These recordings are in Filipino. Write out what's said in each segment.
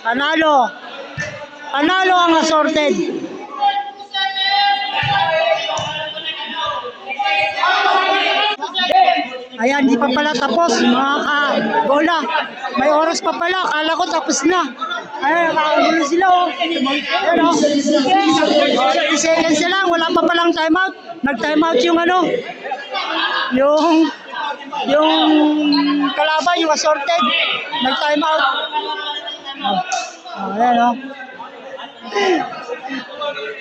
Panalo. Panalo ang assorted. Ayan, di pa pala tapos mga ka-bola. May oras pa pala. Kala ko tapos na. Ayan, nakakagulo sila oh. Ayan oh. 30 seconds na lang. Wala pa palang timeout. Nag-timeout yung ano. Yung kalaban, yung assorted. Nag-timeout. Ayan oh.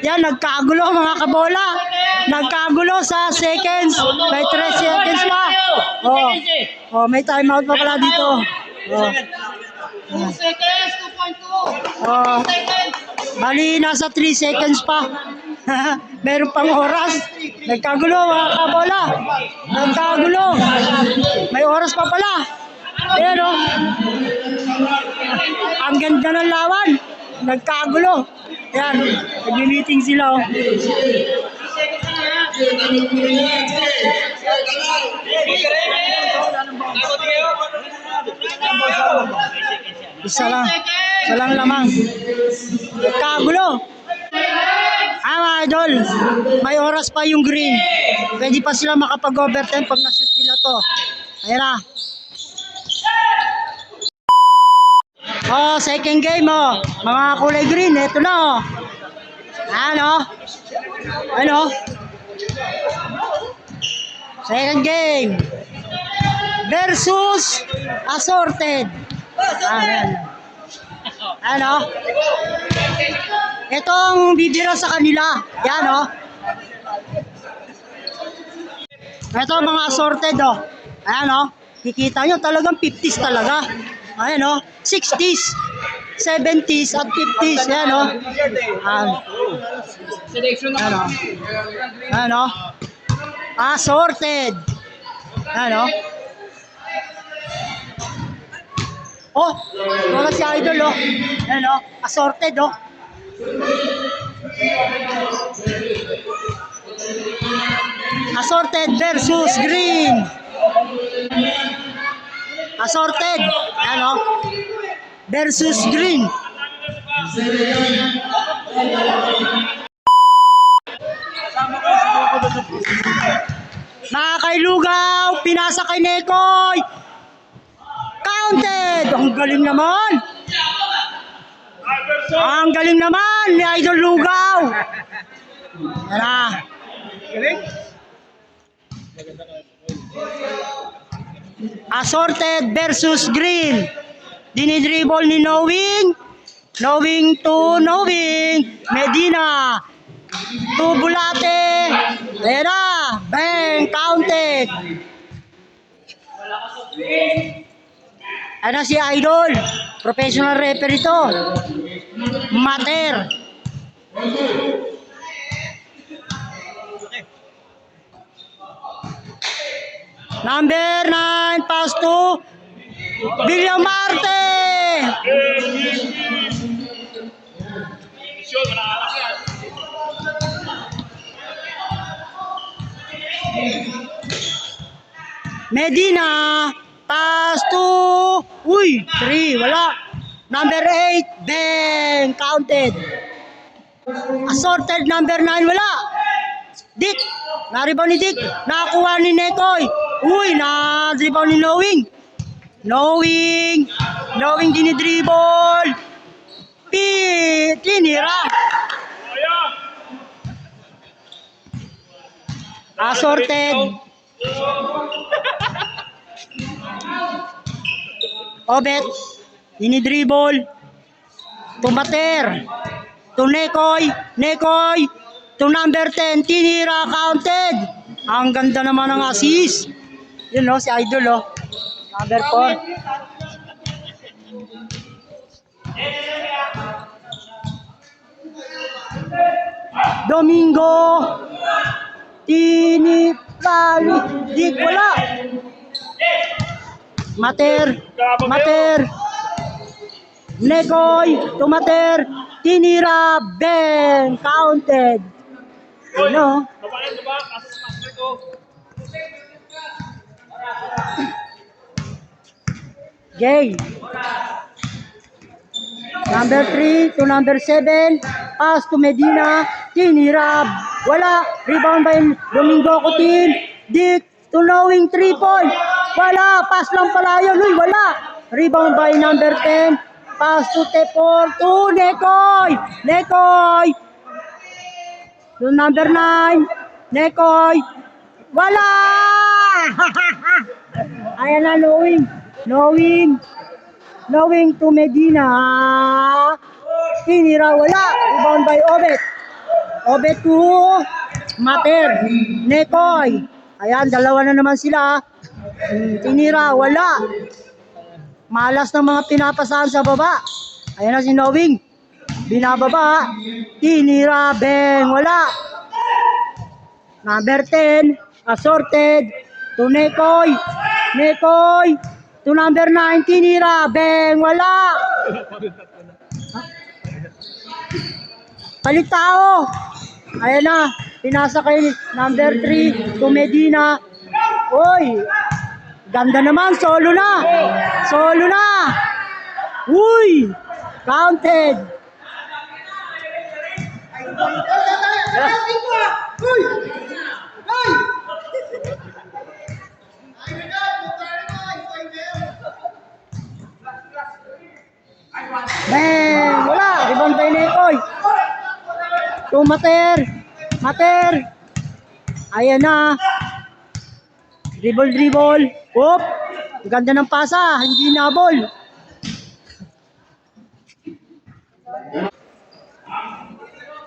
Yan, nagkagulo mga kabola. Nagkagulo sa seconds. May 3 seconds pa. Oh, may timeout pa pala dito. Oh. 2 seconds, 2.2. Oh. Bali, nasa 3 seconds pa. Meron pang oras. Nagkagulo mga kabola. Nagkagulo. May oras pa pala. Ayan oh. Ang ganda ng lawan. Nagkagulo. Yan, nag-meeting sila oh. Isa lang lamang. Nagkagulo. Mga idol, may oras pa yung green. Pwede pa sila makapag-overtime pag na-shoot nila to. Ayan na. Oh, second game oh. Mga kulay green, eto na oh. Ano? Ano? Second game. Versus assorted. Ayan. Ano? Itong bibiro sa kanila. Yan oh. Ito mga assorted oh. Ayan oh. Kikita nyo talagang 50s talaga. Ayan o, 60s, 70s at 50s. Ayan o. Ayan o. Ayan o. Assorted. Ayan o. Oh, wala si Idol o. Ayan o, assorted o. Assorted versus green. Assorted, ano? Versus green. Nakakailugaw, pinasa kay Nekoy. Counted. Ang galing naman. Ang galing naman ni Idol Lugaw. Yan na. Galing. Assorted versus green. Dinidribble ni Knowing. Knowing to Knowing. Medina. To Bulate. Ayan na. Bang. Counted. Ayan na si Idol. Professional referee to. Mater. Number 9, pass to Villamarte. Medina, pass to, 3, wala. Number 8, bang, counted. Assorted number 9, wala. Dick, na-rebound ni Dick, nakakuha ni Nekoy. Na-rebound ni Knowing. Knowing dinidribble. Tinira. Assorted. Obet, dinidribble. Tumater. To Nekoy. To number 10, tinira, counted. Ang ganda naman ng assist. Yun o, si Idol o. Number 4. Domingo. Tinipali. Dik, wala. Mater. Nekoy. Tumater. Tinira. Bang. Counted. Ano? Gay. Number 3 to number 7. Pass to Medina. Tinira. Wala. Rebound by Domingo Coutin. Dick to knowing 3 point. Wala. Pass lang pala yun. Uy, wala. Rebound by number 10. Pass to Tepor to Nekoy. Nekoy. To number 9. Nekoy. Wala. Ayan na, knowing. Knowing to Medina. Tinira, wala. Rebound by Obet. Obet to Mater. Nekoy. Ayan, dalawa na naman sila. Tinira, wala. Malas ng mga pinapasahan sa baba. Ayan na si Knowing. Binababa. Tinira, beng, wala. Number 10, assorted to Nekoy. Nekoy to number 9, tinira, beng, wala. Palit tao. Ayan na, pinasa kay number 3 to Medina. Uy, ganda naman, solo na. Solo na. Uy, counted. Bang! Wala! Rebound by Nekoy. To Mater. Mater. Ayan na. Dribble. Oop! Ganda ng pasa. Hindi nabol.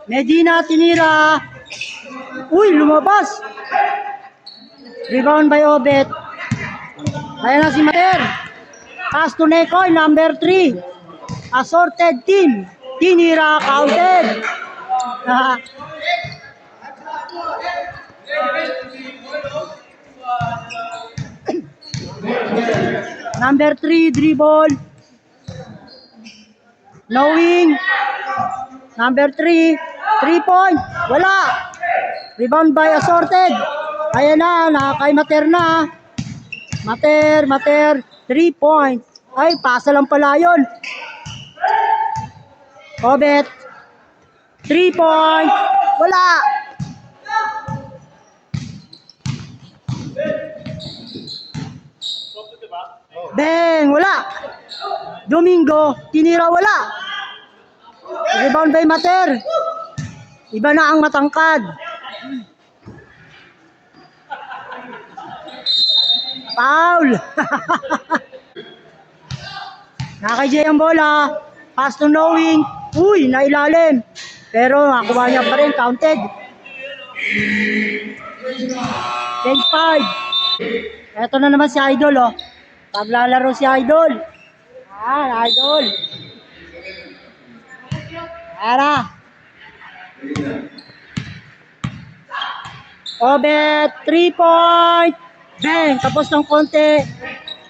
Medina tinira. Uy! Lumabas. Rebound by Obet. Ayan na si Mater. Pass to Nekoy. Number 3. Assorted team. Tinira, counted. Number 3, dribble. Knowing. Number 3, 3 point. Wala. Rebound by assorted. Ayan na, kay Mater na. Mater, 3 point. Ay, pasa lang pala yun. Obet. 3 point. Wala. Bang, wala. Domingo, tinira, wala. Rebound by Mater. Iba na ang matangkad. Foul. Nakay ang bola. Pass to Knowing. Uy, nailalim. Pero nakuha niya pa rin. Counted. Change 5. Eto na naman si Idol, oh. Paglalaro si Idol. Idol. Ara. Obet. 3 point. Bang. Tapos ng konti.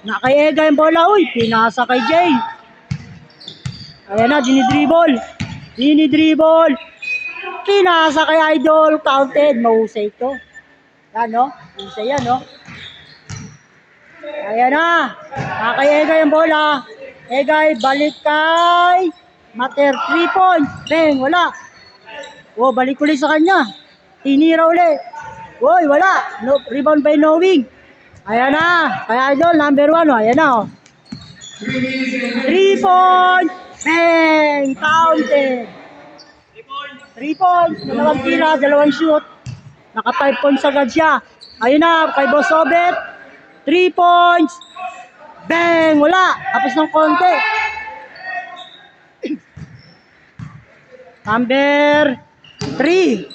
Nakaiega yung bola. Uy, pinasa kay Jay. Ayan na, dinidribble. Pinasa kay Idol. Counted. Mahusay ito. Yan, no? Mahusay yan, no? Ayan na. Nakaiega yung bola. Egay, balik kay Mater. 3 points. Bang, wala. Oh, balik ulit sa kanya. Tinira ulit. Uy, wala. No, rebound by Knowing. Ayan na. Kaya Idol, number 1. Oh. Ayan na. Oh. 3 points. Bang! Counted. 3 points. Dalawang tira, dalawang shoot. Naka 5 points agad siya. Ayun na. Kay Boss Obet. 3 points. Bang! Wala. Tapos ng konti. Number 3.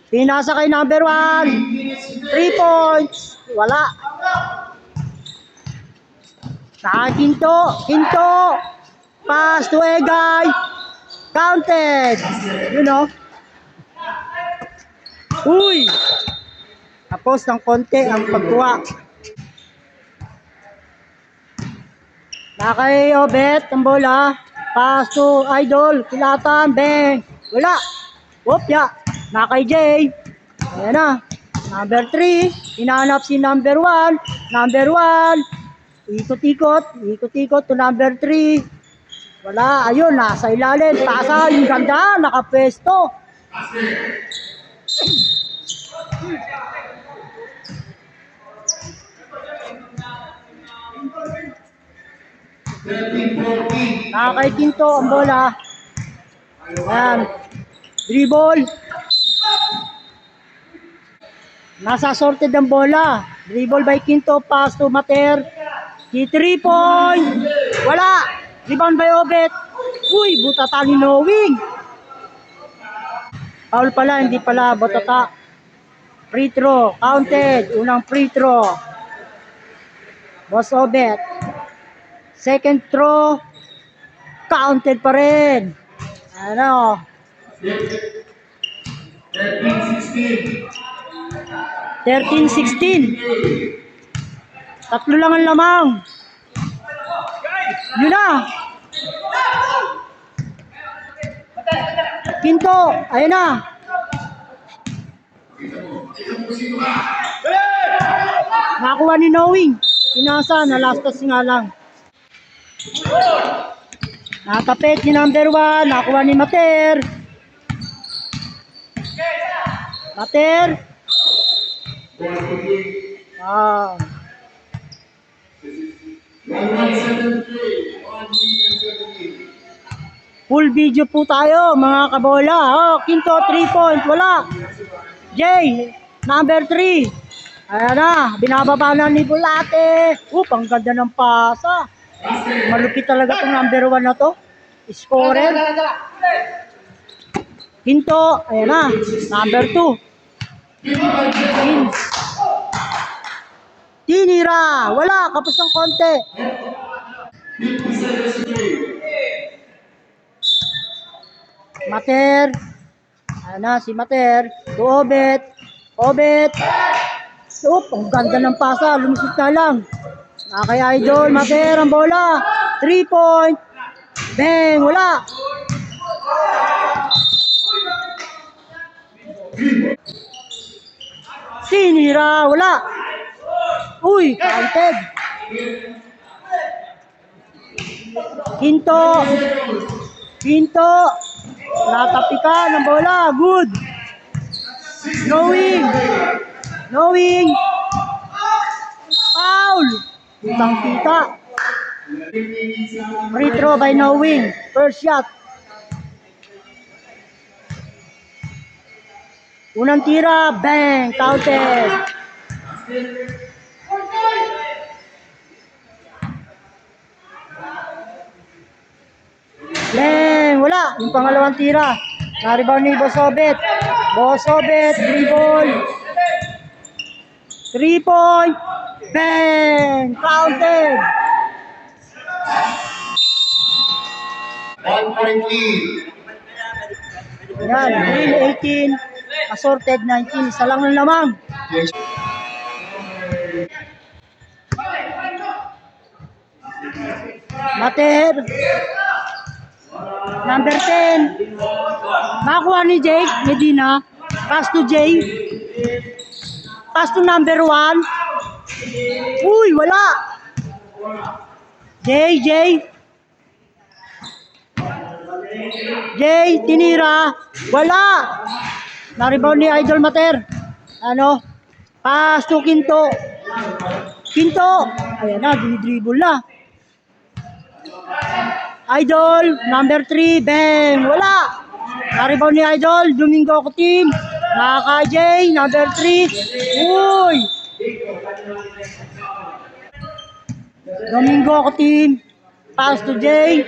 Pinasa kay number 1. 3 points. Wala. Sa Quinto. Pass to Egay. Counted. You know. Uy. Tapos ng konti ang pagkuha. Nakay Obet ang bola. Pass to Idol. Kilatan. Bang. Wala. Whoop ya. Nakay Jay. Ayan na. Number 3. Hinahanap si number 1. Number 1. Ikot-ikot to number 3. Wala, ayun, nasa ilalim. Tasa, yung ganda, nakapwesto. Nakakaitinto ang bola. Ayan. Dribble. Nasa sorted ang bola. Dribble by Quinto, pass to Mater. Key 3 point. Wala. Rebound by Obet. Uy, butata ni Knowing. Foul pala, hindi pala butata. Free throw, counted. Unang free throw. Boss Obet. Second throw, counted pa rin. Ano? 13-16. Tatlo lang ang lamang. Yun na. Quinto, ayun na. Nakuha ni Knowing. Inasa, nalastas nga lang. Nakapit ni number 1. Nakuha ni Mater. Mater. Ah. Full video po tayo mga kabola. Oh, Quinto 3 point, wala. Jay, number 3. Ayan na, binababa na ni Bulate. Ang ganda ng pasa. Malupit talaga itong number 1 na to. Scorer. Quinto, ayan na, number 2. Tinira, wala, kapos ng konti. Mater. Ayan na, si Mater. To Obet. Obet. Ang ganda ng pasa. Lumusot na lang. Nakay Idol. Mater ang bola. 3 point. Bang. Wala. Sinira. Wala. Uy, counted. Quinto. Quinto. Natapika ng bola. Good. Knowing. Knowing. Foul. Utang kita. Free throw by Knowing. First shot. Unang tira. Bang. Counted. Bang. Wala. Yung pangalawang tira. Na-rebound ni Bosobet. Bosobet. Dribble. 3 point. Bang. Counted. 1 point lead. Yan. Green 18. Assorted 19. Isa lang ng lamang. Mater. Number 10. Nakuha ni Jake Medina. Pass to Jay. Pass to number 1. Uy, wala. Jay. Jay, tinira. Wala. Na-rebound ni Idol Mater. Ano? Pass to Quinto. Quinto. Ayan na, dinidribble na. Idol, number 3. Bang. Wala. Na-rebound ni Idol. Domingo ko team. Nakaka-Jay, number 3. Uy. Domingo ko team. Pass to Jay.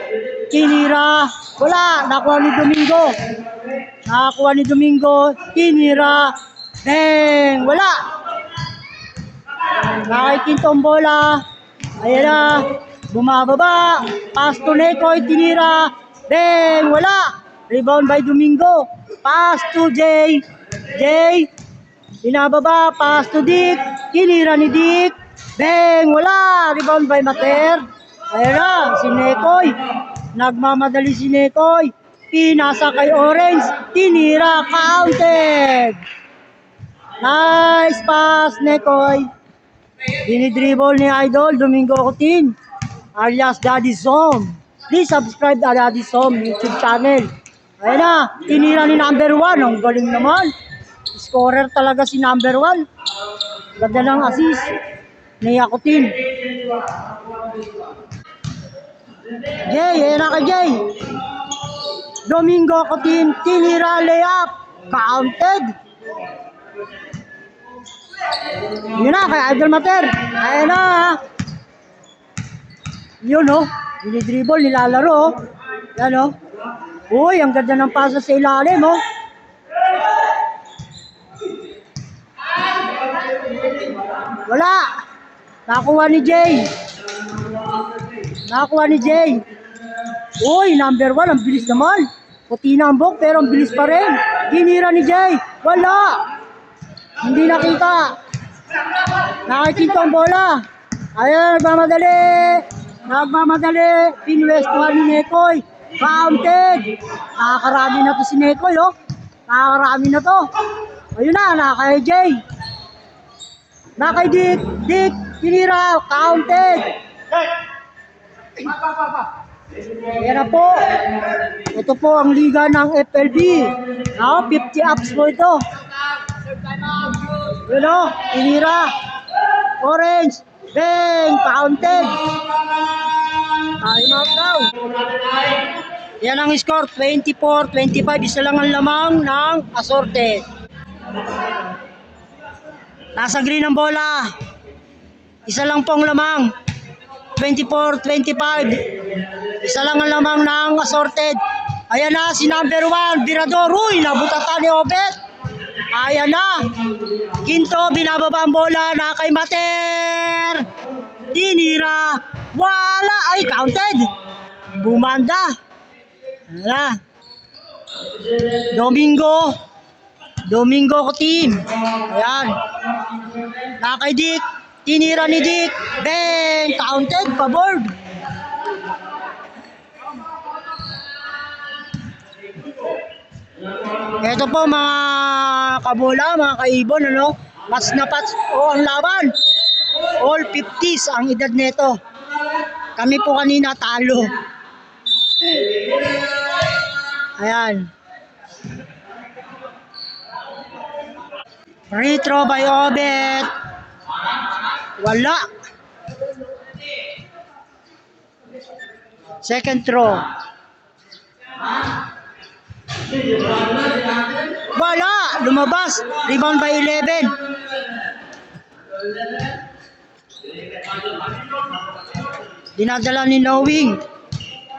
Tinira. Wala. Nakuha ni Domingo. Nakakuha ni Domingo. Tinira. Bang. Wala. Nakikinto ang bola. Ayan na. Bumababa. Pass to Nekoy. Tinira. Bang. Wala. Rebound by Domingo. Pass to Jay. Jay. Binababa. Pass to Dick. Tinira ni Dick. Bang. Wala. Rebound by Mater. Ayan na. Si Nekoy. Nagmamadali si Nekoy. Pinasa kay Orange. Tinira. Counted. Nice pass, Nekoy. Dinidribble ni Idol. Domingo Coutin. Alias Daddy Zone. Please subscribe to Daddy Som YouTube channel. Ayan na, tinira ni number 1. Ang galing naman. Scorer talaga si number 1. Ganda ng assist. Niyakutin. Jay, ayan na ka Jay. Domingo Coutin, tinira layup. Counted. Yun na, kay Idol Mater. Ayan na. Yun oh. Dinidribble, nilalaro oh. Yan oh. Uy, ang ganda ng pasa sa ilalim oh. Wala. Nakuha ni Jay. Nakuha ni Jay. Uy, number 1, ang bilis naman. Puti na ang buhok, pero ang bilis pa rin. Ginira ni Jay. Wala. Hindi nakita. Nakikita ang bola. Ayan, nagmamadali. Nagmamadali. Pinwestuhan ni Nekoy. Counted. Nakakarami na to si Nekoy, oh. Nakakarami na to. Ayun na, nakakay Jay. Nakay Dick. Dick, pinira. Counted. Yan na po. Ito po ang liga ng FLB. 50 ups po ito. Yun o, pinira. Orange. Bang, counted. Time out now. Yan ang score, 24-25. Isa lang ang lamang ng assorted. Nasa green ang bola. Isa lang pong lamang. 24-25. Isa lang ang lamang ng assorted. Ayan na si number 1, Virador. Uy, nabutatan ni Obet. Ayan na. Ginto, binababa ang bola na kay Mater. Tinira. Wala. Ay, counted. Bumanda. Ayan na. Domingo. Domingo ko team. Ayan. Na kay Dick. Tinira ni Dick. Bang! Counted. Pa-board. Ito po mga kabola, mga kaibon, ano? Mas napats ang laban. All 50s ang edad nito. Kami po kanina talo. Ayan. Free throw by Obet. Wala. Second throw. Wala. Lumabas. Rebound by 11. Dinadala ni Knowing.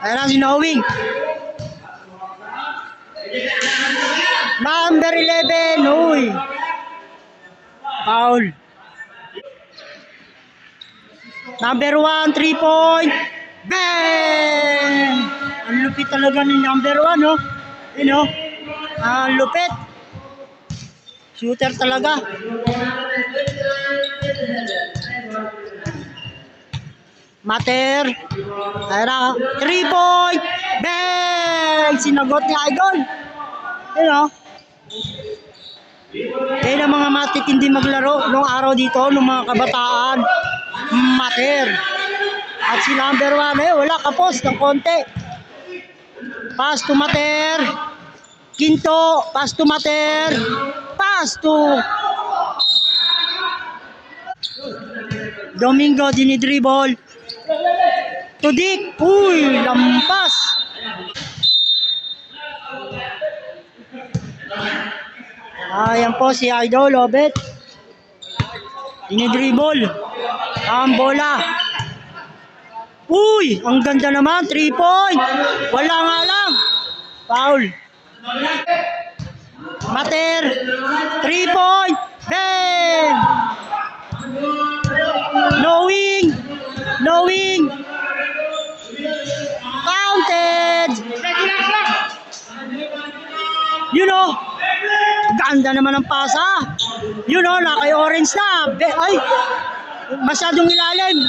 Ayan si Knowing. Number 11. Uy. Foul. Number 1, 3-point. Bang! Ang lupit talaga ni number 1, no? You know? Ang lupit. Shooter talaga. Mater. Ayan, 3-point. Bang! Sinagot ni Idol. You know? Kaya ng mga matitindi maglaro nung araw dito, nung mga kabataan. Mater. At si number 1 wala kapos ng konti. Pass to Mater. Ginto, pass to Mater. Pass to Domingo, dinidribble. To Dick. Uy, lampas. Ayan po si Idol Obet. Dinidribble. Ang bola. Uy, ang ganda naman. 3-point. Wala nga lang. Foul. Mater. 3-point. Bang! Knowing. Knowing. Counted. You know. Ganda naman ang pasa. You know, na kay Orange na. Ay, masyadong ilalim.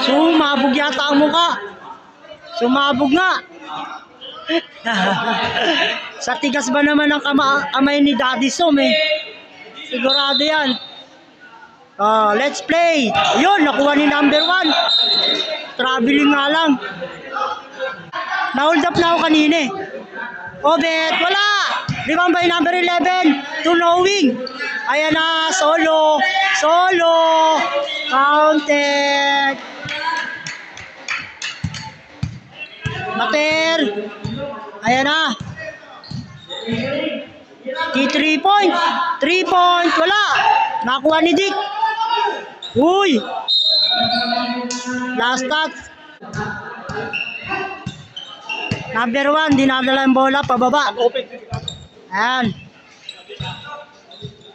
Sumabog yata ang mukha. Sumabog nga. Sa tigas ba naman ang kamay ni Daddy Som eh. Sigurado yan. Let's play. Yun, nakuha ni number 1. kakabili nga lang. Na-hold up na ako kanina eh. Obet, wala! Rebound by number 11 to knowing. Ayan na, solo. Solo. Counted. Mater. Ayan na. Di 3 point. 3 point. Wala. Nakuha ni Dick. Uy. Last touch. Number 1, dinadala yung bola pababa. Ayan.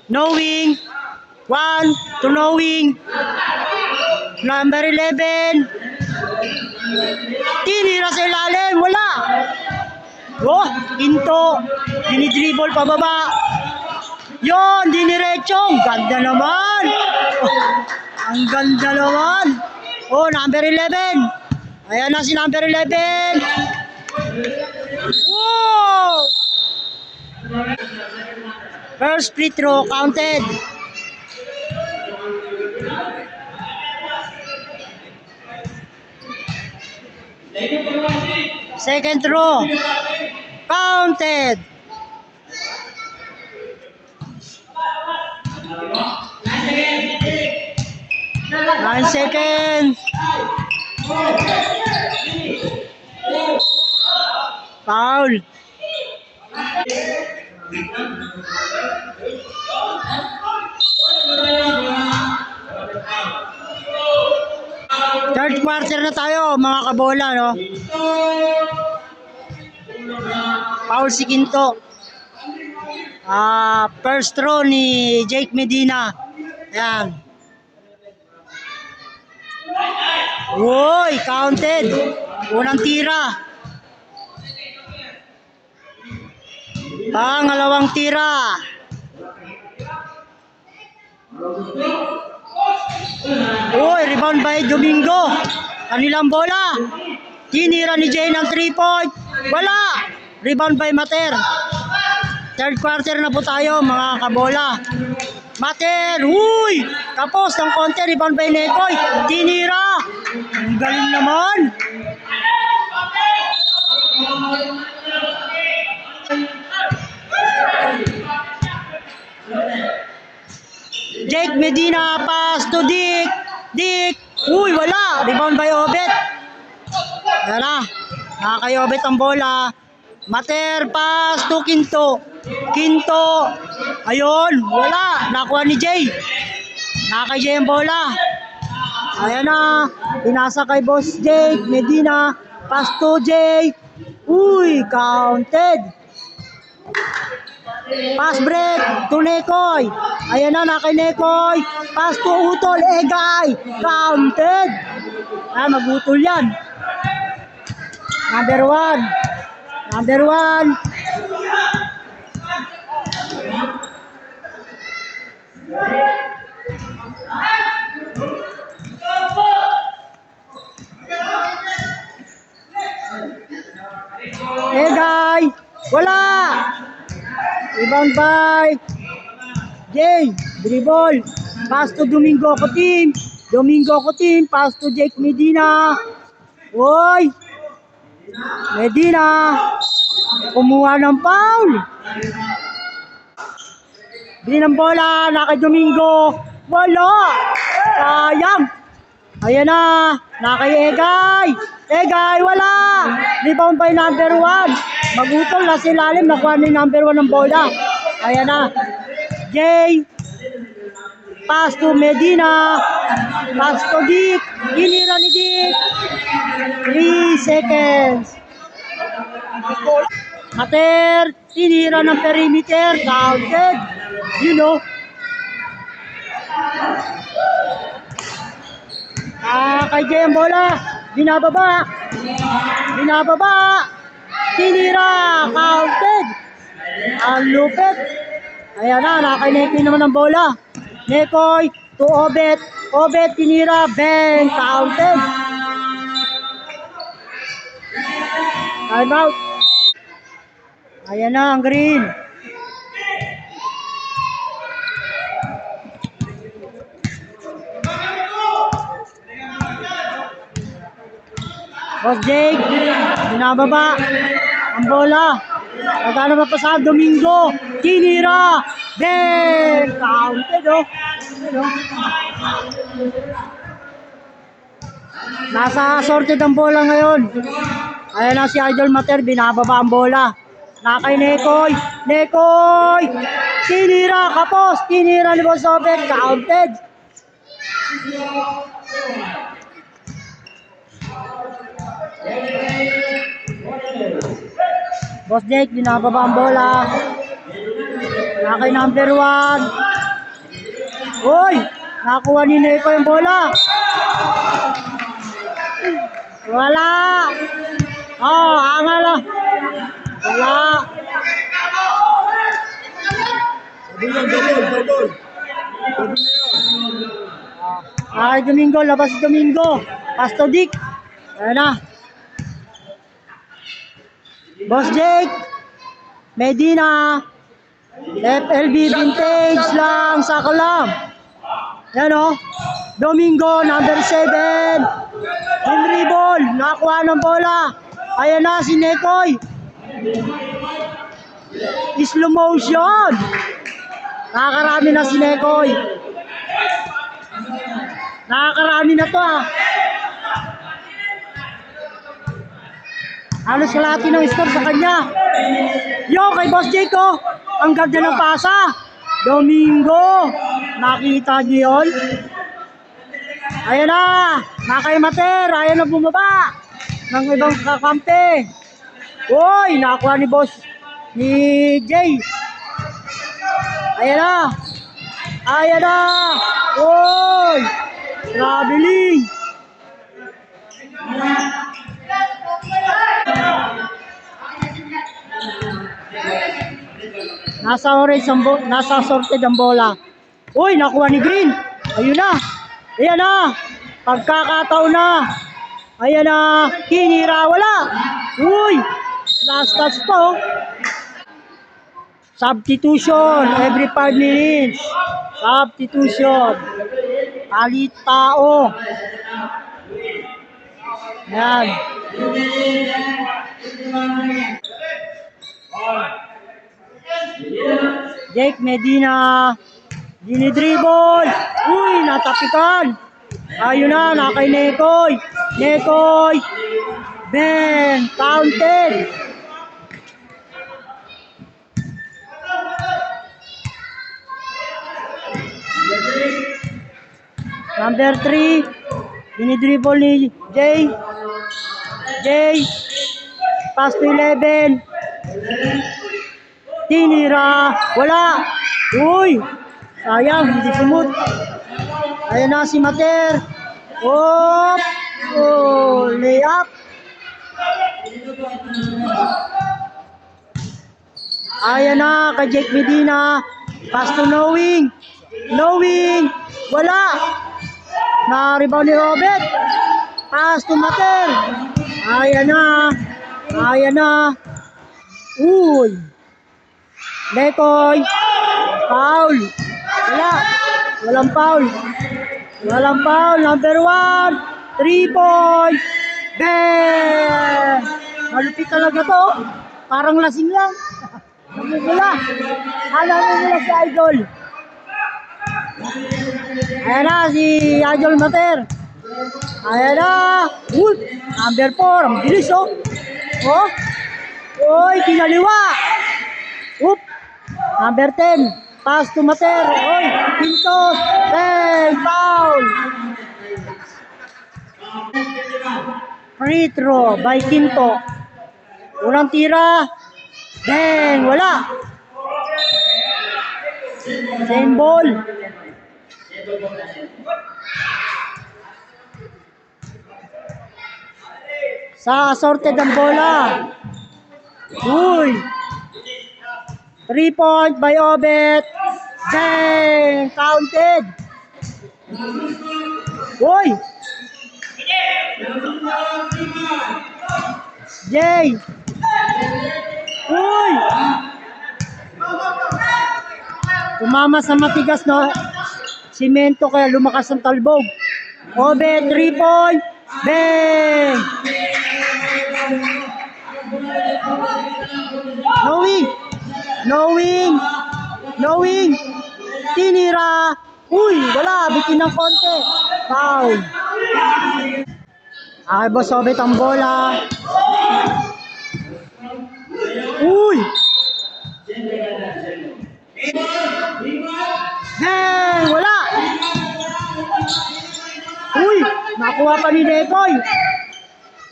Knowing. 1 to knowing. Number 11. Tinira sa ilalim. Wala. Oh, into. Dinidribble pababa. Yon, diniretso. Ang ganda naman. Oh, ang ganda naman. Oh, number 11. Ayan na si number 11. Wow! First free throw counted. Second throw counted. Nine seconds. Foul. Third quarter na tayo mga kabola, no? Foul si Quinto. First throw ni Jake Medina. Ayan. Uy, counted. Unang tira. Pangalawang tira. Uy, rebound by Domingo. Kanilang bola. Tinira ni Jay ng 3 point. Wala. Rebound by Mater. Third quarter na po tayo mga kabola. Mater. Uy. Tapos ng konti. Rebound by Nekoy. Tinira. Ang galing naman. Jake Medina, pass to Dick. Dick. Uy, wala. Rebound by Obet. Ayan na. Nakakay Obet ang bola. Mater, pass to Quinto. Quinto. Ayun, wala. Nakuha ni Jay. Nakakay Jay ang bola. Ayan na. Pinasa kay Boss Jake Medina. Pass to Jay. Uy, counted. Pass break to Nekoy. Ayan na, nakay Nekoy. Pass to Utol, Egay. Counted. Magutol yan. Number 1. Number 1. Egay. Wala. Rebound by Jay. Dribble. Pass to Domingo Cotim. Domingo Cotim. Pass to Jake Medina. Uy. Medina. Kumuha ng foul. Bili ng bola. Nakay Domingo. Wala. Sayang. Ayan na. Nakay Egay. Egay. Wala. Rebound by number 1. Magutol na si Lalim, nakuha ni number 1 ng bola. Ayan na. Jay. Pass to Medina. Pass to Dick. Hinira ni Dick. 3 seconds. Mater. Tinira ng perimeter. Counted. You know. Kay Jay ang bola. Binababa. Binababa. Tinira, counted. Ang lupit. Ayan na, nakay Nekoy naman ang bola. Nekoy to Obet. Obet, tinira, bang, counted. Time out. Ayan na, ang green. Boss Jake, binababa. Ang bola. Nagano pa sa Domingo. Tinira. Then, counted oh. Ano? Nasa sorted ang bola ngayon. Ayan na si Idol Mater, binababa ang bola. Nakay Nekoy. Nekoy! Tinira, kapos. Tinira ni Boss Obed. Counted. Boss Jake, binababa ang bola. Nakay number 1. Uy! Nakuha ni Nekoy ang bola. Wala! Oh, angal ah. Wala. Ay, Domingo, labas si Domingo. Pasto Dick. Ayan na. Boss Jake. Medina. FLB Vintage lang. Saka lang. Ayan o. Domingo, number 7. Henry Ball. Nakakuha ng bola. Ayan na si Nekoy. Slow motion. Nakakarami na si Nekoy. Nakakarami na to ah. Halos kalahati ng score sa kanya. Yo, kay Boss Jake oh. Ang ganda ng pasa. Domingo. Nakita niyo yun? Ayan na. Nakay Mater. Ayan na bumaba. Ng ibang kakampi. Uy, nakakuha ni Boss. Ni Jay. Ayan na. Ayan na. Uy. Traveling. Nasa orange ang nasa sorted ang bola. Uy, nakuha ni Green. Ayun na. Ayan na. Pagkakataon na. Ayan na. Kinira. Wala. Uy. Last touch to. Substitution. Every 5 minutes. Substitution. Palit tao. Ayan. Jake Medina. Dinidribble. Uy, natapikan. Ayun na, nakay Nekoy. Nekoy. Ben, counted. Number 3. Dinidribble ni Jay. Jay. Pass to 11. Tinira. Wala. Uy. Sayang. Hindi sumut. Ayan na si Mater. Oh. Oh. Layup. Ayan na. Kay Jake Medina. Pass to Knowing. Knowing. Wala. Na-rebound ni Robert. Pass to Mater. Ayan na. Ayan na. Uy. Nekoy. Foul. Wala. Walang foul. Walang foul. Number 1. 3 point. Ben. Malupit talaga to. Parang lasing lang. Namumula. Namumula si Idol. Ayan na si Idol Mater. Ayan na. Uy. Number 4. Ang bilis oh. Oh. Uy. Pinaliwa. Oop. Number 10. Pass to Mater. Oy. Pintos. Ben. Foul. Free throw by Quinto. Unang tira. Ben. Wala. Same ball. Sa assorted ang bola. Uy. 3 point by Obet. Bang! Counted. Uy. Jay. Uy. Tumama sa matigas na simento kaya lumakas ang talbog. Obet 3 point. Bang! Knowing. Knowing. Tinira. Uy, wala. Bitin ng konti. Foul. Okay, boss, sobet ang bola. Uy! Bang! Wala! Uy! Nakuha pa ni Dekoy.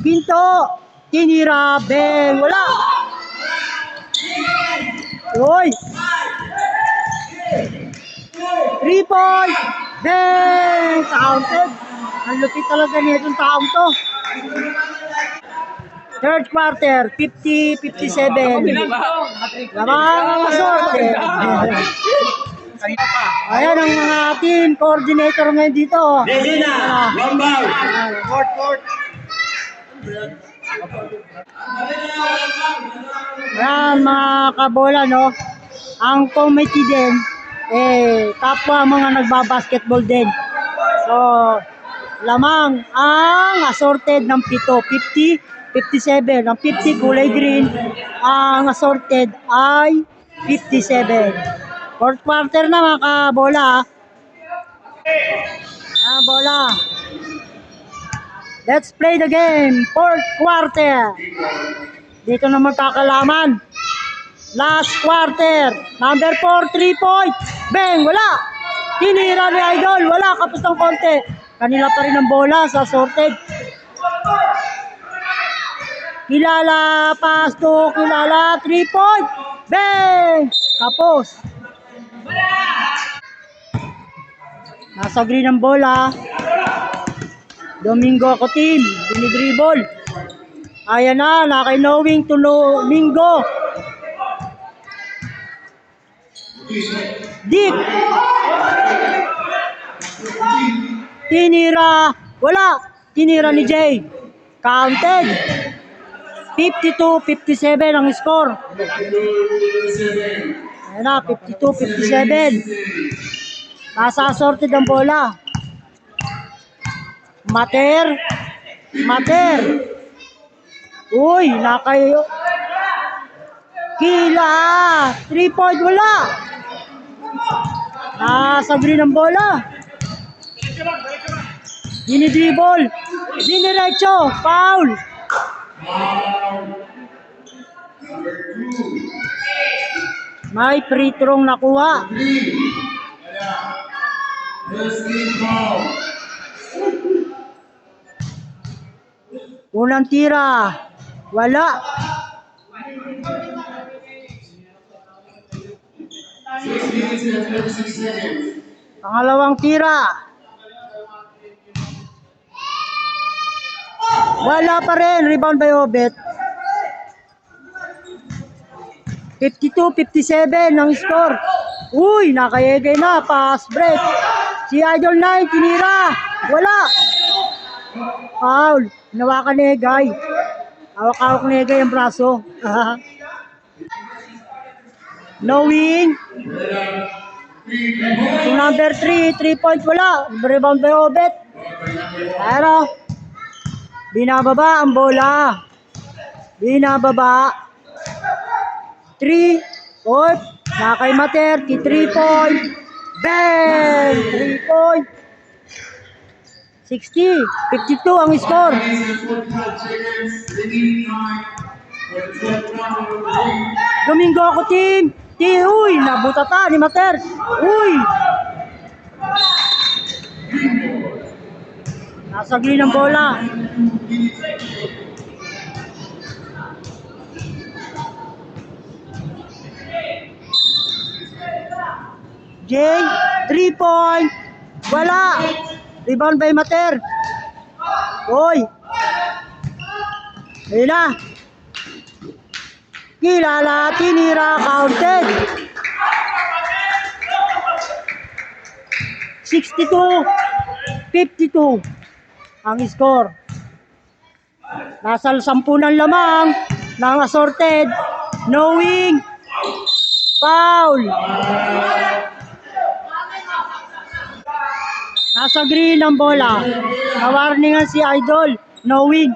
Pinto. Tinira. Bang! Wala! Uy! 3 point! Bang! Counted. Ang lupit talaga niya itong taong to. Third quarter, 50-57. Lamang ang sorte. Ayan ang mga team coordinator ngayon dito. Ready na! One ball! Court. Ayan mga kabola, no? Ang committee din, kapwa mga nagbabasketball din. So, lamang ang assorted ng pito, 50-57. Ang 50 kulay green, ang assorted ay 57. Fourth quarter na mga kabola. Bola. Let's play the game. Fourth quarter. Dito na magkakalaman. Last quarter. Number 4, 3 point. Bang! Wala. Tinira ni Idol. Wala. Kapos ng konti. Kanila pa rin ang bola sa sorted. Kilala. Pass to Kilala. 3 point. Bang! Kapos. Nasa green ang bola. Domingo ako team. Dinidribble. Ayan na. Nakay Knowing to Domingo. Deep. Tinira. Wala. Tinira ni Jay. Counted. 52-57 ang score. Ayan na. 52-57. Nasa assorted ang bola. Mater. Uy, nakayo. Kila. 3 point, wala. Nasa green ang bola. Dinidribble. Diniretso. Foul. May free throw nakuha. Unang tira. Wala. Pangalawang tira. Wala pa rin. Rebound by Obet. 52-57 ang score. Uy, nakayegay na. Pass break. Si Idol 9 tinira. Wala. Foul. Hinawakan ni Egay. Hawak-hawak ni Egay ang braso. Knowing. Yung number 3, 3 point wala. Rebound by Obet. Pero, binababa ang bola. Binababa. 3 point. Nakay Mater. 3 point. Bang! 3 point. 60-52 ang score. Domingo ako team. Uy, nabutata ni Mater. Uy. Nasa green ang bola. Jay, 3 point. Wala. Rebound by Mater. Uy. Ayun na. Kilala, tinira, counted. 62-52 ang score. Nasa 10 lamang ng assorted. Knowing. Foul. Nasa green ang bola. Na-warningan si Idol. Knowing.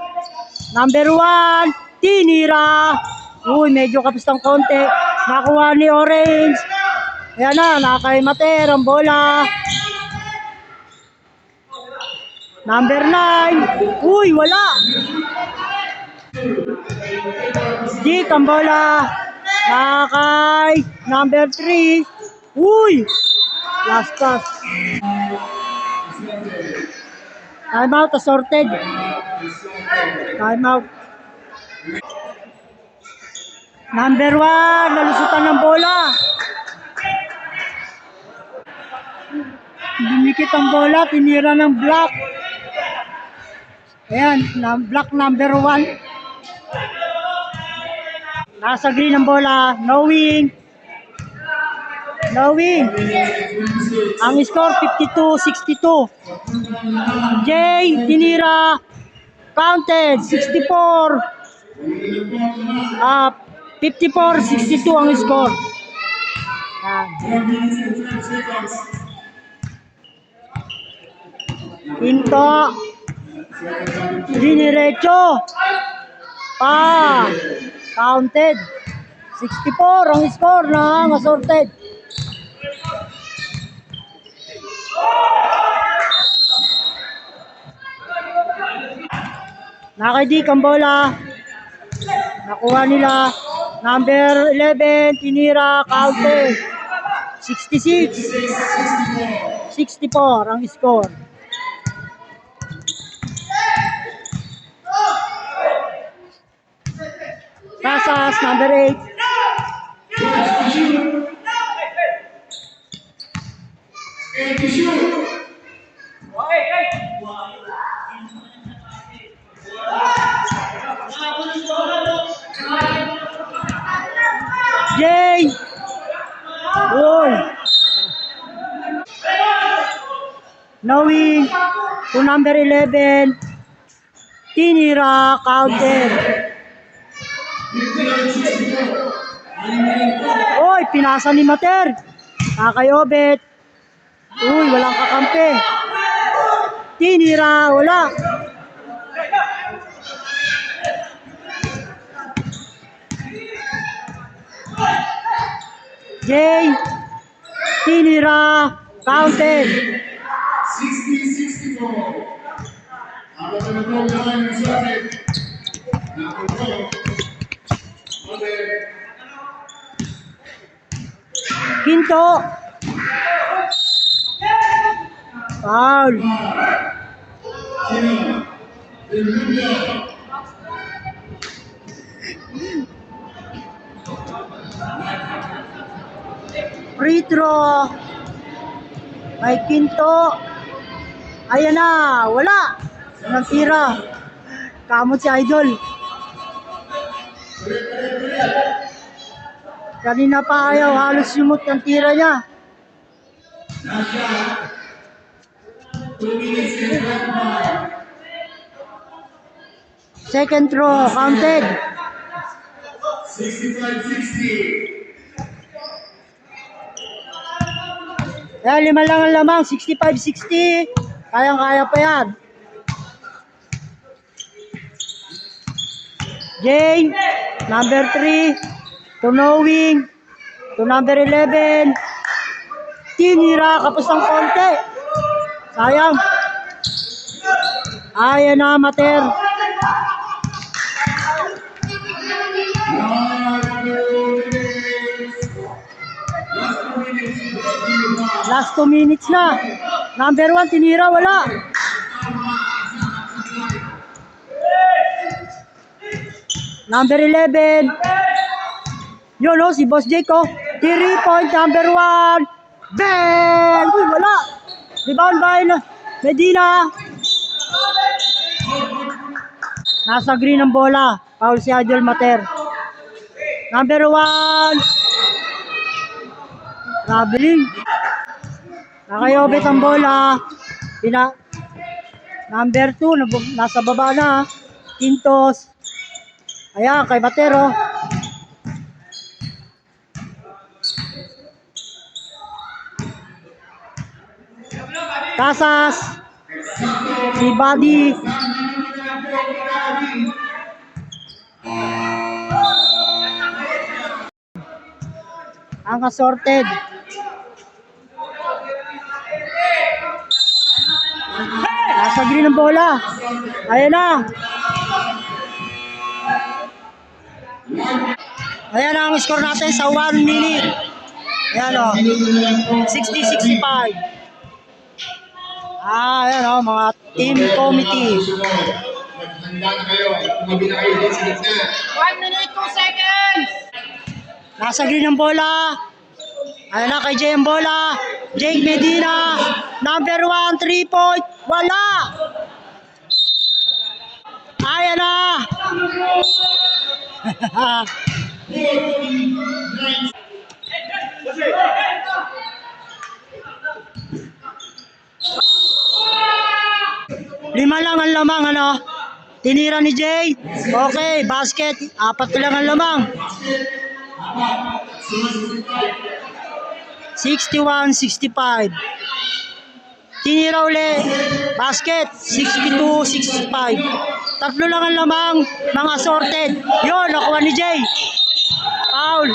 Number 1. Tinira. Uy, medyo kapis ng konti. Nakuha ni Orange. Ayan na, nakay Mater ang bola. Number 9. Uy, wala. Dik ang bola. Nakay number 3. Uy, last pass. Time out, assorted. Time out. Number 1, nalusutan ng bola. Dinikit ang bola, tinira ng block. Ayan, block number 1. Nasa green ang bola, no wing. No wing. Ang score 52-62. Jay, tinira. Counted, 64. 54-62 ang score. Yan. Pinto. Diniretso. Counted. 64 ang score na masorted. Nakaidik ang bola. Nakuha nila. Number 11, tinira, counted. 66. 64 ang score. Casas, number 8. Jay! Uy! Knowing to number 11, tinira, counted. Uy, pinasa ni Mater. Kakayobet. Uy, walang kakampi. Tinira, wala. Jay, tinira, counted. 60-64. Ahora tenemos que dar el mensaje. Quinto. Foul. Free throw. May Quinto. Ayan na, wala. Walang tira. Kamot si Idol. Kanina pa ayaw, halos sumot ang tira niya. Second throw, counted. 65-60. Kaya 5 lang ang lamang, 65-60. Kayang-kaya pa yan. Jane, number 3. To knowing. To number 11. Tinira, kapos ng konti. Sayang. Ayan na, Mater. Last 2 minutes na. Number 1, tinira, wala. Number 11. Yun o, si Boss Jake o. 3 point, number 1. Bang! Uy, wala. Rebound by Medina. Nasa green ang bola. Foul si Idol Mater. Number 1. Traveling. Nakayobet ang bola. Number 2, nasa baba na. Quintos. Ayan, kay Matero. Casas. Si Buddy. ang assorted. Nasa green ang bola. Ayan na. Ayan ang score natin sa 1 minute. Ayan o. 60-65. Ayan o, mga team committee. Handa na kayo. Tumabi na kayo dito sa gitna. 1 minute, 2 seconds. Nasa green ang bola. Ayan na kay Jay ang bola. Jake Medina. Number 1, 3 point. Wala. Ayan na. Lima lang ang lamang, ano? Tinira ni Jay. Okay, basket. 4 lang ang lamang. 61-65. Tinira uli. Basket. 62-65. 3 lang ang lamang. Mga sorted. Yun, nakuha ni Jay. Foul.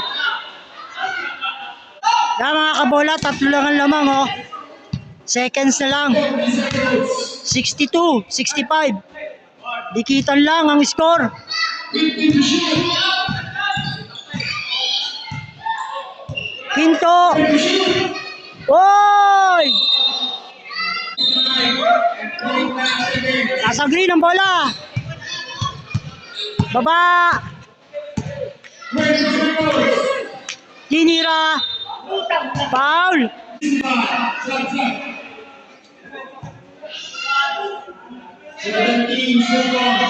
Yan mga kabola, 3 lang ang lamang, oh. Seconds na lang. 62-65. Dikitan lang ang score. Quinto. Oy! Nasa green ang bola. Baba. Tinira. Foul.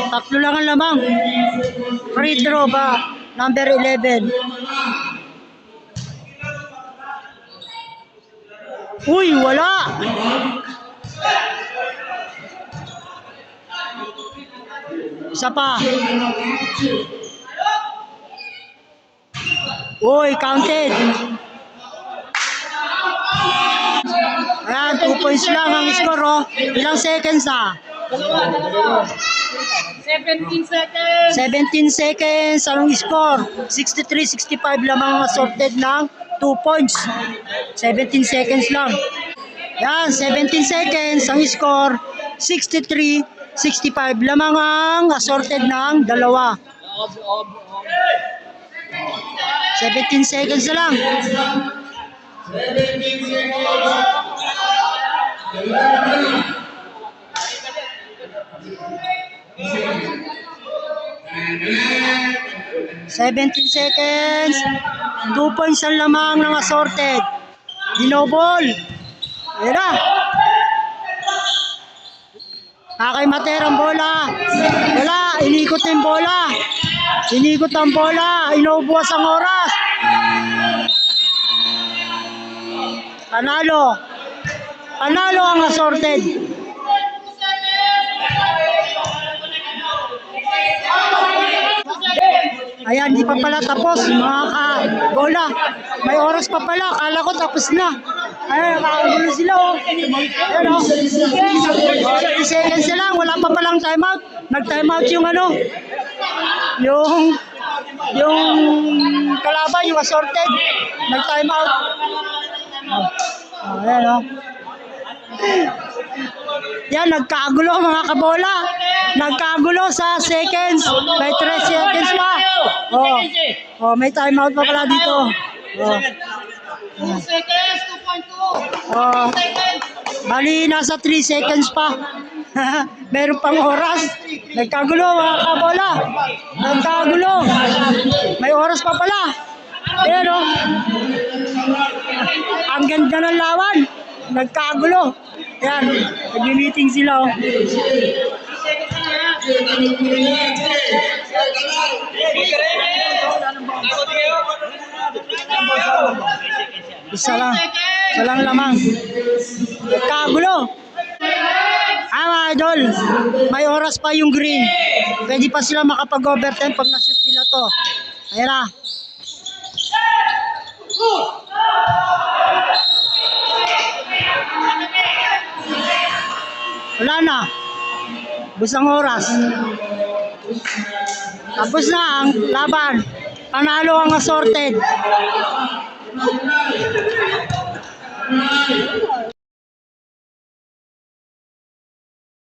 Tatlo lang ang lamang. Free throw ba? Number 11. Uy, wala. Isa pa. Uy, counted. Ayan, 2 points lang ang score, oh. Ilang seconds na? 17 seconds. 17 seconds ang score. 63-65 lamang ang assorted ng 2 points. 17 seconds lang. Yan, 17 seconds ang score. 63-65 lamang ang assorted ng dalawa. 17 seconds na lang. Seventeen seconds. 2 points ang lamang ng assorted. Dinobol. Ayan na. Kakay Mater ang bola. Wala. Inikot yung bola. Inikot ang bola. Inubuwas ang oras. Panalo. Panalo ang assorted. Ayan, di pa pala tapos, mga ka-bola. May oras pa pala, kala ko tapos na. Ayan, nakakagulo sila, oh. Ayan, oh. 30 seconds na lang, wala pa palang timeout. Nag-timeout yung ano, yung kalaban, yung assorted. Nag-timeout. Oh, ayan, oh. Yan, nagkagulo mga kabola. Nagkagulo sa seconds. May 3 seconds pa. Oh, may timeout pa pala dito. Oh. 2 seconds, 2.2. Oh. Bali, nasa 3 seconds pa. Meron pang oras. Nagkagulo mga kabola. Nagkagulo. May oras pa pala. Ayan, oh. Ang ganda ng lawan. Nagkagulo. Yan, nag-meeting sila, oh. Isa lang lamang. Nagkagulo. Mga idol, may oras pa yung green. Pwede pa sila makapag-overtime pag na-shoot nila to. Ayan na. Wala na. Busang oras. Tapos na ang laban. Panalo ang assorted. Ay!